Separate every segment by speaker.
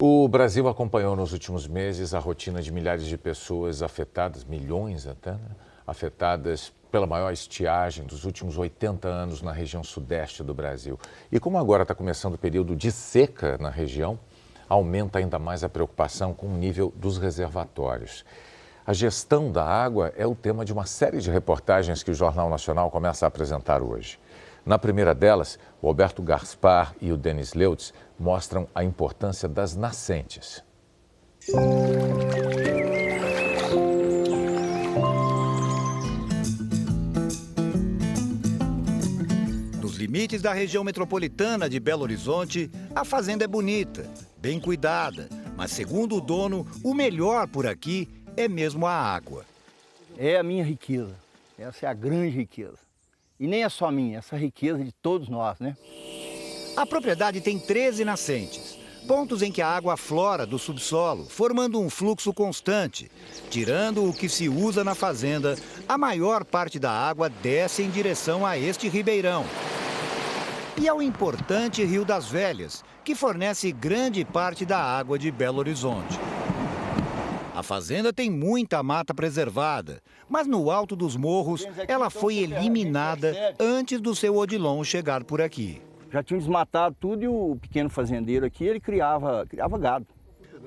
Speaker 1: O Brasil acompanhou nos últimos meses a rotina de milhares de pessoas afetadas, milhões até, né? Afetadas pela maior estiagem dos últimos 80 anos na região sudeste do Brasil. E como agora está começando o período de seca na região, aumenta ainda mais a preocupação com o nível dos reservatórios. A gestão da água é o tema de uma série de reportagens que o Jornal Nacional começa a apresentar hoje. Na primeira delas, o Alberto Gaspar e o Denis Leutz mostram a importância das nascentes.
Speaker 2: Nos limites da região metropolitana de Belo Horizonte, a fazenda é bonita, bem cuidada, mas segundo o dono, o melhor por aqui é mesmo a água.
Speaker 3: É a minha riqueza, essa é a grande riqueza. E nem é só minha, essa riqueza de todos nós, né?
Speaker 2: A propriedade tem 13 nascentes, pontos em que a água aflora do subsolo, formando um fluxo constante. Tirando o que se usa na fazenda, a maior parte da água desce em direção a este ribeirão. E ao importante Rio das Velhas, que fornece grande parte da água de Belo Horizonte. A fazenda tem muita mata preservada, mas no alto dos morros ela foi eliminada antes do seu Odilon chegar por aqui.
Speaker 3: Já tinha desmatado tudo e o pequeno fazendeiro aqui, ele criava gado.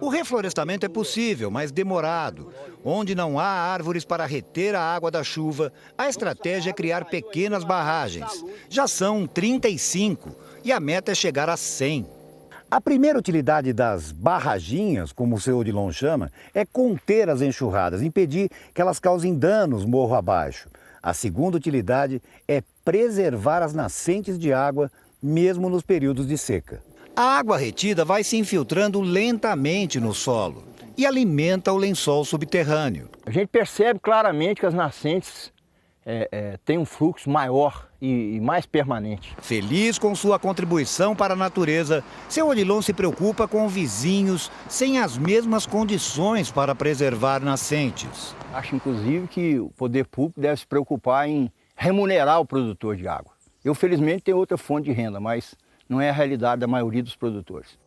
Speaker 2: O reflorestamento é possível, mas demorado. Onde não há árvores para reter a água da chuva, a estratégia é criar pequenas barragens. Já são 35 e a meta é chegar a 100. A primeira utilidade das barraginhas, como o seu Odilon chama, é conter as enxurradas, impedir que elas causem danos morro abaixo. A segunda utilidade é preservar as nascentes de água, mesmo nos períodos de seca. A água retida vai se infiltrando lentamente no solo e alimenta o lençol subterrâneo.
Speaker 3: A gente percebe claramente que as nascentes têm um fluxo maior e mais permanente.
Speaker 2: Feliz com sua contribuição para a natureza, seu Odilon se preocupa com vizinhos sem as mesmas condições para preservar nascentes.
Speaker 3: Acho, inclusive, que o poder público deve se preocupar em remunerar o produtor de água. Eu, felizmente, tenho outra fonte de renda, mas não é a realidade da maioria dos produtores.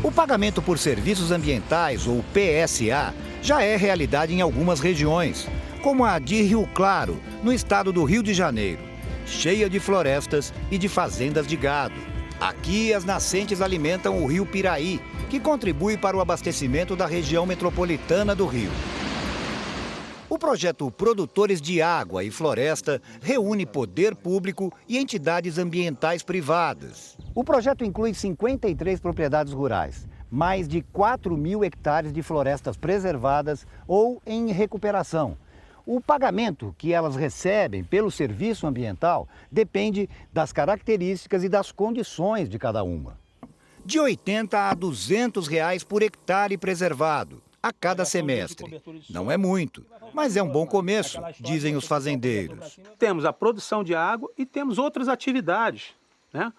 Speaker 3: O pagamento por serviços ambientais, ou PSA, já é realidade em algumas regiões, como a de Rio Claro, no estado do Rio de Janeiro, cheia de florestas e de fazendas de gado. Aqui, as nascentes alimentam o rio Piraí, que contribui para o abastecimento da região metropolitana do Rio. O projeto Produtores de Água e Floresta reúne poder público e entidades ambientais privadas. O projeto inclui 53 propriedades rurais, mais de 4.000 hectares de florestas preservadas ou em recuperação. O pagamento que elas recebem pelo serviço ambiental depende das características e das condições de cada uma. De R$ 80 a R$ 200 por hectare preservado a cada semestre. Não é muito, mas é um bom começo, dizem os fazendeiros.
Speaker 4: Temos a produção de água e temos outras atividades, né?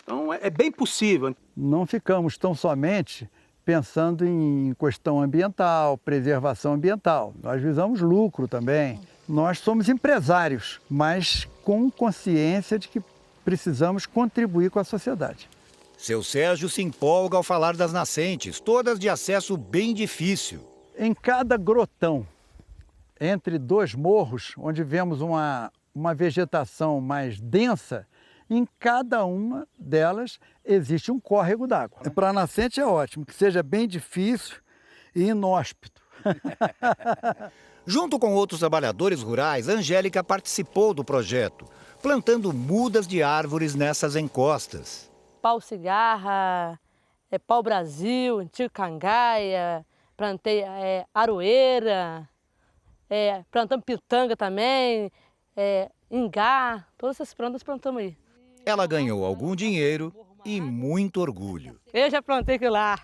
Speaker 4: Então é bem possível.
Speaker 5: Não ficamos tão somente pensando em questão ambiental, preservação ambiental. Nós visamos lucro também. Nós somos empresários, mas com consciência de que precisamos contribuir com a sociedade.
Speaker 2: Seu Sérgio se empolga ao falar das nascentes, todas de acesso bem difícil.
Speaker 5: Em cada grotão, entre dois morros, onde vemos uma vegetação mais densa, em cada uma delas existe um córrego d'água. Para a nascente é ótimo, que seja bem difícil e inóspito.
Speaker 2: Junto com outros trabalhadores rurais, Angélica participou do projeto, plantando mudas de árvores nessas encostas.
Speaker 6: Pau-cigarra, pau-brasil, antigo cangaia, plantei aroeira, plantamos pitanga também, ingá, todas essas plantas plantamos aí.
Speaker 2: Ela ganhou algum dinheiro e muito orgulho.
Speaker 6: Eu já plantei aquilo lá.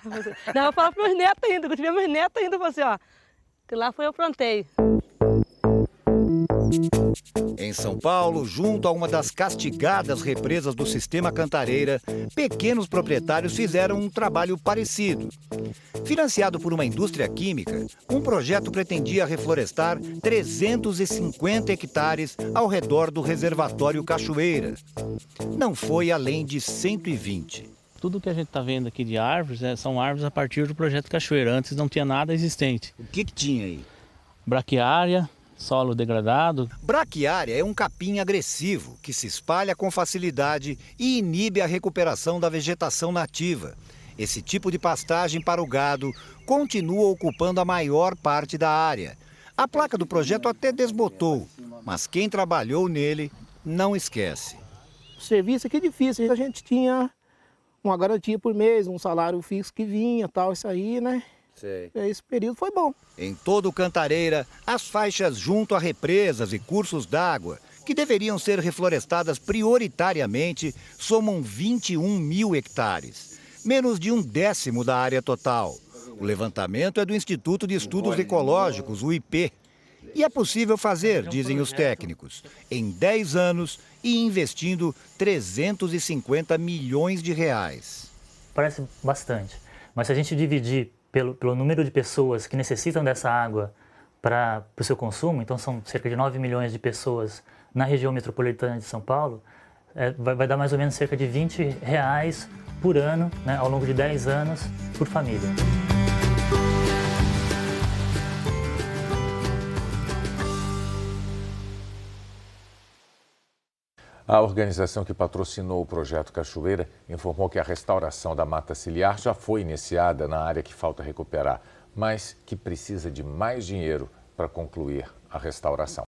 Speaker 6: Não, eu vou falar para meus netos ainda, que eu tive meus netos ainda, assim, ó. Que lá foi eu plantei.
Speaker 2: Em São Paulo, junto a uma das castigadas represas do sistema Cantareira, pequenos proprietários fizeram um trabalho parecido. Financiado por uma indústria química, um projeto pretendia reflorestar 350 hectares ao redor do reservatório Cachoeira. Não foi além de 120.
Speaker 7: Tudo que a gente está vendo aqui de árvores são árvores a partir do projeto Cachoeira. Antes não tinha nada existente.
Speaker 2: O que tinha aí?
Speaker 7: Braquiária, solo degradado.
Speaker 2: Braquiária é um capim agressivo que se espalha com facilidade e inibe a recuperação da vegetação nativa. Esse tipo de pastagem para o gado continua ocupando a maior parte da área. A placa do projeto até desbotou, mas quem trabalhou nele não esquece.
Speaker 8: O serviço aqui é difícil, a gente tinha uma garantia por mês, um salário fixo que vinha, tal, isso aí, né?
Speaker 2: Sei.
Speaker 8: Esse período foi bom.
Speaker 2: Em todo o Cantareira, as faixas junto a represas e cursos d'água, que deveriam ser reflorestadas prioritariamente, somam 21 mil hectares, menos de 1/10 da área total. O levantamento é do Instituto de Estudos Ecológicos, o IP. E é possível fazer, dizem os técnicos, em 10 anos e investindo 350 milhões de reais.
Speaker 9: Parece bastante, mas se a gente dividir pelo número de pessoas que necessitam dessa água para o seu consumo, então são cerca de 9 milhões de pessoas na região metropolitana de São Paulo, vai dar mais ou menos cerca de R$20 por ano, né, ao longo de 10 anos, por família.
Speaker 1: A organização que patrocinou o projeto Cachoeira informou que a restauração da mata ciliar já foi iniciada na área que falta recuperar, mas que precisa de mais dinheiro para concluir a restauração.